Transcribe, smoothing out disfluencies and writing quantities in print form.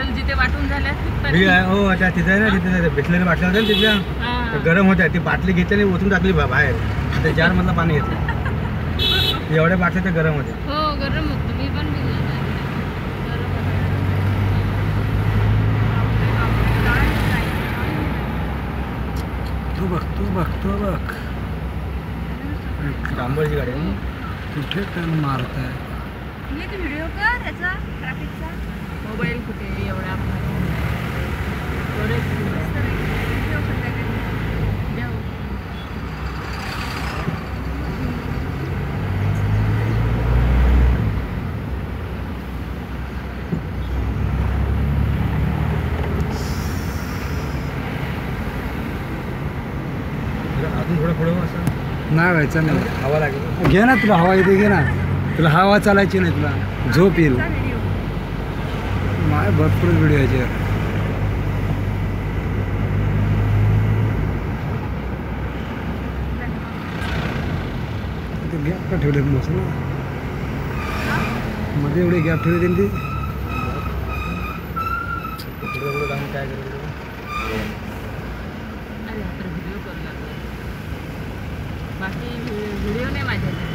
Bottle जिथे वाटून झाल्या हो त्या तिथे आहे ना, तिथे बिसलेरी बाटल्या होत्या ना तिथल्या, त्या गरम होत्या. ती बाटली घेतली आणि ओतून टाकली बाहेर, त्या जार मधलं पाणी घेतलं. एवढ्या बाटल्या त्या गरम होत्या. हो गरम होतं, मी पण पिलं. तू बघ डांबरची गाडी आहे. कुठे टर्न मारताय? व्हिडिओ कर याचा ट्रॅफिकचा. मोबाईल कुठे एवढा अजून थोडं पुढे असं नाही व्हायचं नाही. हवा लागेल. घे ना, तुला हवा येते, घे ना. तुला हवा चालायची नाही, तुला झोप येईल. माय भरपूर व्हिडिओ याचे. गॅप का ठेवले मस्त ना, मध्ये एवढे गॅप ठेवले त्यांनी. पुढे जाऊन काय करायचं. अरे व्हिडिओ करू लागलो. बाकी व्हिडिओ नाही माझ्या.